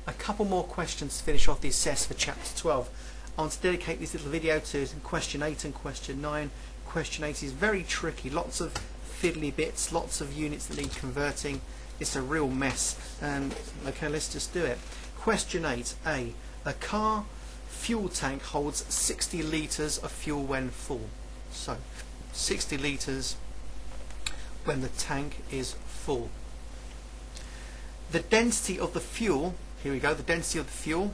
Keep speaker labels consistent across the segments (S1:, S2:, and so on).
S1: A couple more questions to finish off the assess for chapter 12. I want to dedicate this little video to question 8 and question 9. Question 8 is very tricky, lots of fiddly bits, lots of units that need converting. It's a real mess. Okay, let's just do it. Question 8, A. A car fuel tank holds 60 litres of fuel when full. So, 60 litres when the tank is full. The density of the fuel, here we go, the density of the fuel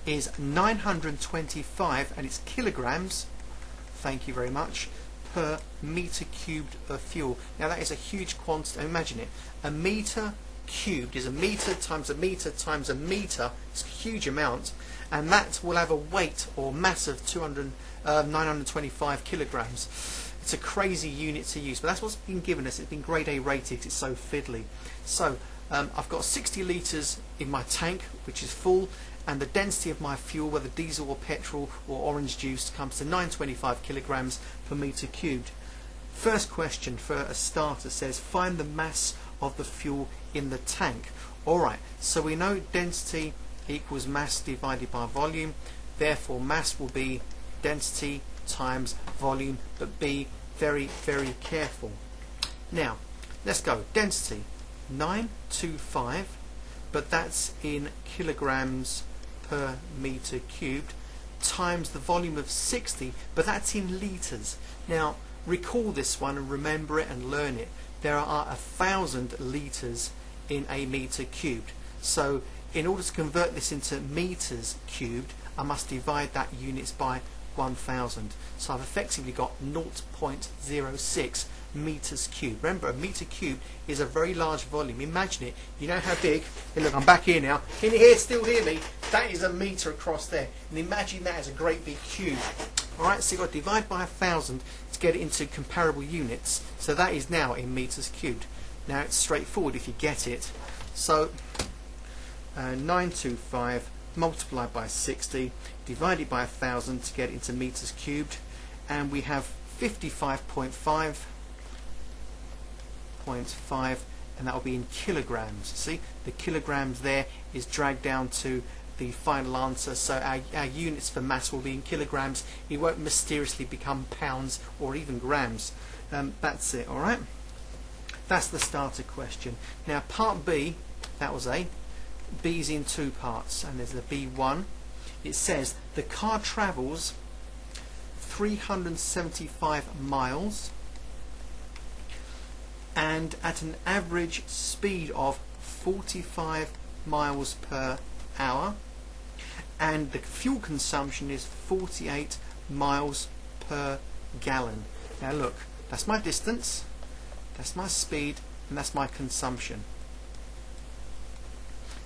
S1: is 925, and it's kilograms, thank you very much, per metre cubed of fuel. Now that is a huge quantity. Imagine it, a metre cubed is a metre times a metre times a metre. It's a huge amount, and that will have a weight or mass of 925 kilograms. It's a crazy unit to use, but that's what's been given us. It's been grade A rated. It's so fiddly. So I've got 60 litres in my tank, which is full, and the density of my fuel, whether diesel or petrol or orange juice, comes to 925 kilograms per metre cubed. First question for a starter says find the mass of the fuel in the tank. Alright, so we know density equals mass divided by volume, therefore mass will be density times volume, but be very, very careful. Now, let's go. Density, 925, but that's in kilograms per metre cubed, times the volume of 60, but that's in litres. Now, recall this one and remember it and learn it. There are 1,000 litres in a metre cubed. So, in order to convert this into metres cubed, I must divide that units by 1,000. So I've effectively got 0.06 meters cubed. Remember, a meter cubed is a very large volume. Imagine it. You know how big? Hey, look, I'm back here now. Can you still hear me? That is a meter across there. And imagine that as a great big cube. Alright, so you've got to divide by 1,000 to get it into comparable units. So that is now in meters cubed. Now it's straightforward if you get it. So 925 multiplied by 60 divided by 1,000 to get into meters cubed, and we have 55.5, and that will be in kilograms. See, the kilograms there is dragged down to the final answer, so our units for mass will be in kilograms. It won't mysteriously become pounds or even grams. That's it. Alright, that's the starter question. Now part B, that was A. B is in two parts, and there's the B1. It says the car travels 375 miles and at an average speed of 45 miles per hour, and the fuel consumption is 48 miles per gallon. Now look, that's my distance, that's my speed, and that's my consumption.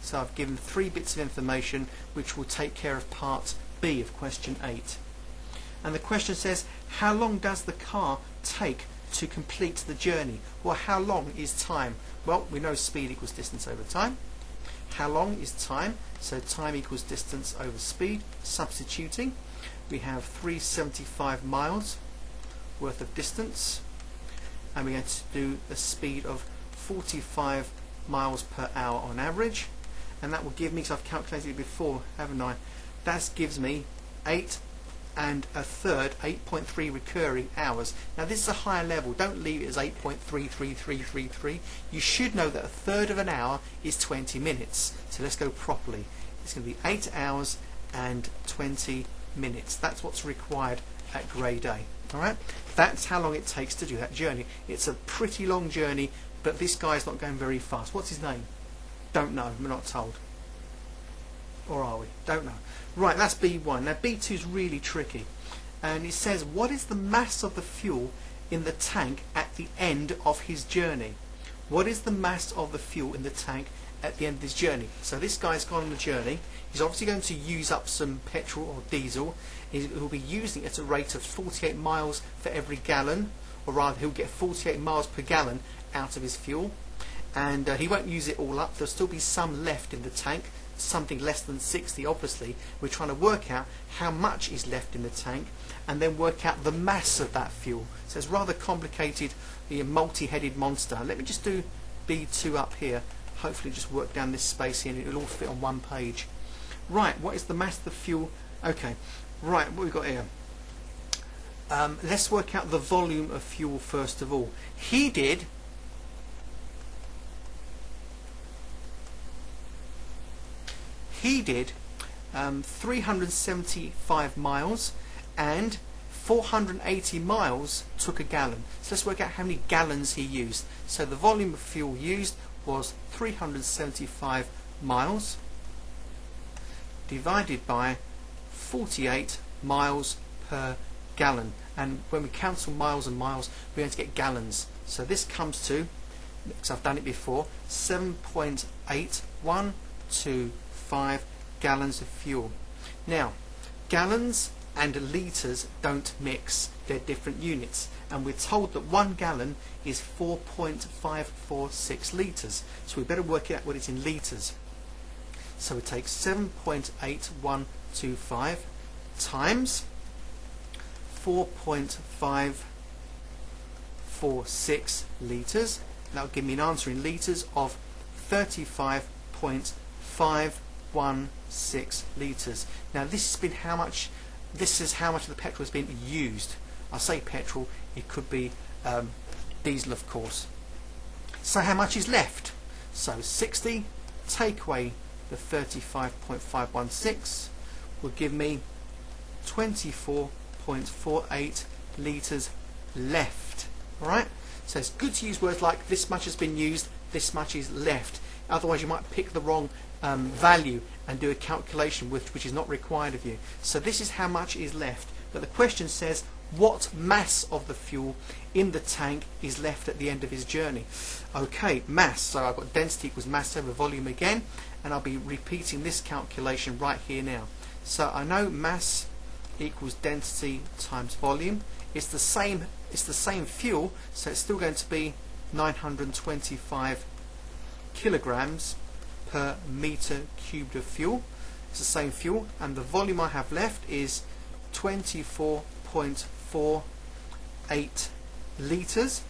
S1: So I've given 3 bits of information which will take care of part B of question 8. And the question says, how long does the car take to complete the journey? Well, how long is time? Well, we know speed equals distance over time. How long is time? So time equals distance over speed. Substituting, we have 375 miles worth of distance, and we're going to do a speed of 45 miles per hour on average. And that will give me, because I've calculated it before, haven't I? That gives me 8 1/3, 8.3 recurring hours. Now this is a higher level. Don't leave it as 8.33333. You should know that 1/3 of an hour is 20 minutes. So let's go properly. It's going to be 8 hours and 20 minutes. That's what's required at grade A. Alright? That's how long it takes to do that journey. It's a pretty long journey, but this guy's not going very fast. What's his name? Don't know, we're not told. Or are we? Don't know. Right, that's B1. Now B2 is really tricky. And it says, what is the mass of the fuel in the tank at the end of his journey? What is the mass of the fuel in the tank at the end of his journey? So this guy's gone on the journey. He's obviously going to use up some petrol or diesel. He'll be using it at a rate of 48 miles for every gallon, or rather he'll get 48 miles per gallon out of his fuel. And he won't use it all up. There'll still be some left in the tank, something less than 60 obviously. We're trying to work out how much is left in the tank and then work out the mass of that fuel. So it's rather complicated, the multi-headed monster. Let me just do B2 up here. Hopefully just work down this space here and it'll all fit on one page. Right, what is the mass of the fuel? Okay, right, what we've got here. Let's work out the volume of fuel first of all. He did 375 miles and 480 miles took a gallon. So let's work out how many gallons he used. So the volume of fuel used was 375 miles divided by 48 miles per gallon. And when we cancel miles and miles, we're going to get gallons. So this comes to, because I've done it before, 7.8125 gallons of fuel. Now, gallons and litres don't mix. They're different units. And we're told that 1 gallon is 4.546 litres. So we better work out what it's in litres. So we take 7.8125 times 4.546 litres. That'll give me an answer in litres of 35.516 litres. Now this has been how much. This is how much of the petrol has been used. I say petrol, it could be diesel, of course. So how much is left? So 60, take away the 35.516 will give me 24.48 litres left. Alright? So it's good to use words like this much has been used, this much is left. Otherwise you might pick the wrong value and do a calculation which is not required of you. So this is how much is left. But the question says what mass of the fuel in the tank is left at the end of his journey. Okay, mass. So I've got density equals mass over volume again, and I'll be repeating this calculation right here now. So I know mass equals density times volume. It's the same fuel, so it's still going to be 925 kilograms per meter cubed of fuel. It's the same fuel, and the volume I have left is 24.48 litres.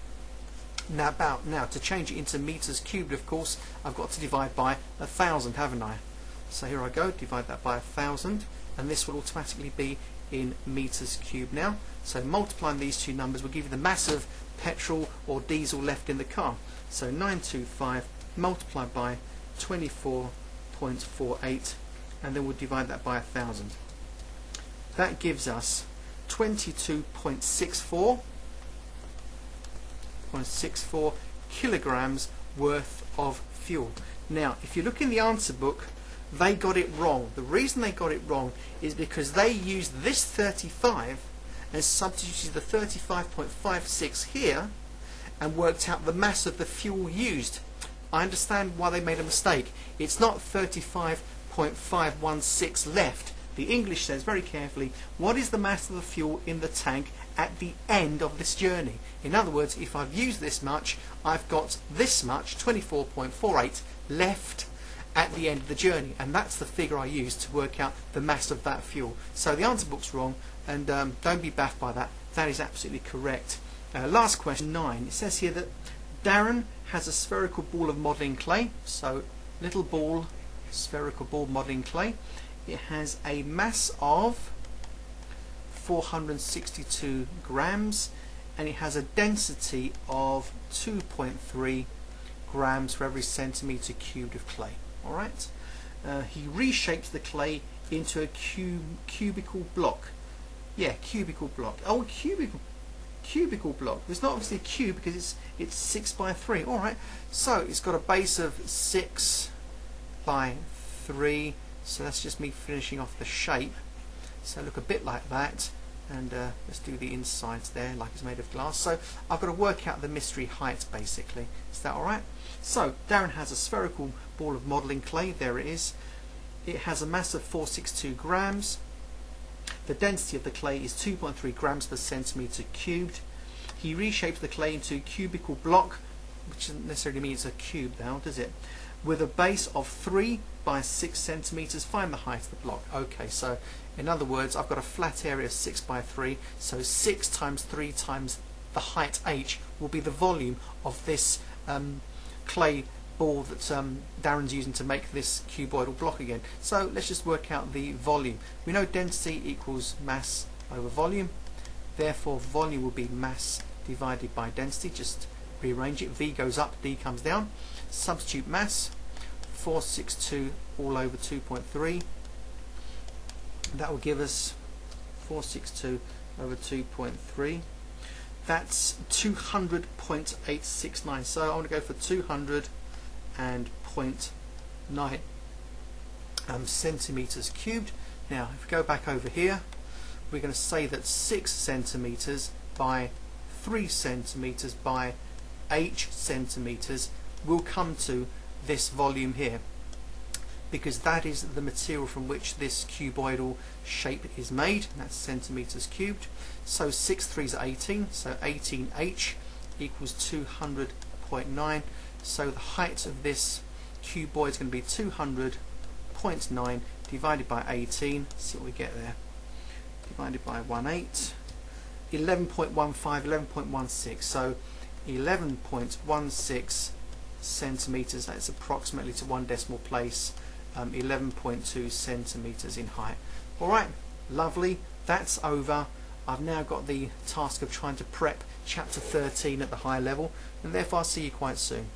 S1: Now to change it into meters cubed, of course, I've got to divide by 1,000, haven't I? So here I go, divide that by 1,000, and this will automatically be in meters cubed now. So multiplying these two numbers will give you the mass of petrol or diesel left in the car. So 925 multiplied by 24.48, and then we'll divide that by 1,000. That gives us 22.64 kilograms worth of fuel. Now, if you look in the answer book, they got it wrong. The reason they got it wrong is because they used this 35 and substituted the 35.56 here and worked out the mass of the fuel used. I understand why they made a mistake. It's not 35.516 left. The English says very carefully, what is the mass of the fuel in the tank at the end of this journey? In other words, if I've used this much, I've got this much, 24.48, left at the end of the journey, and that's the figure I used to work out the mass of that fuel. So the answer book's wrong, and don't be baffed by that. That is absolutely correct. Last question, 9. It says here that Darren has a spherical ball of modelling clay. So little ball, spherical ball modelling clay. It has a mass of 462 grams, and it has a density of 2.3 grams for every centimetre cubed of clay. Alright, he reshapes the clay into a cubical block. Yeah, cubical block. Oh, cubical block. It's not obviously a cube because it's 6 by 3. Alright, so it's got a base of 6 by 3. So that's just me finishing off the shape. So look a bit like that, and let's do the insides there like it's made of glass. So I've got to work out the mystery height basically. Is that alright? So Darren has a spherical ball of modelling clay. There it is. It has a mass of 462 grams. The density of the clay is 2.3 grams per centimetre cubed. He reshapes the clay into a cubical block, which doesn't necessarily mean it's a cube now, does it? With a base of 3 by 6 centimetres. Find the height of the block. Okay, so in other words, I've got a flat area of 6 by 3, so 6 times 3 times the height h will be the volume of this clay ball that Darren's using to make this cuboidal block again. So let's just work out the volume. We know density equals mass over volume, therefore volume will be mass divided by density. Just rearrange it, V goes up, D comes down. Substitute mass, 462 all over 2.3. That will give us 462 over 2.3. That's 200.869. So I want to go for 200.9 centimeters cubed. Now, if we go back over here, we're going to say that 6 centimeters by 3 centimeters by 8 centimeters will come to this volume here, because that is the material from which this cuboidal shape is made, and that's centimeters cubed. So 6 3s are 18, so 18H equals 200.9. So the height of this cuboid is going to be 200.9 divided by 18. Let's see what we get there. Divided by 18, 11.15, 11.16. So 11.16 centimeters. That's approximately to 1 decimal place. 11.2 centimeters in height. Alright, lovely, that's over. I've now got the task of trying to prep chapter 13 at the higher level, and therefore I'll see you quite soon.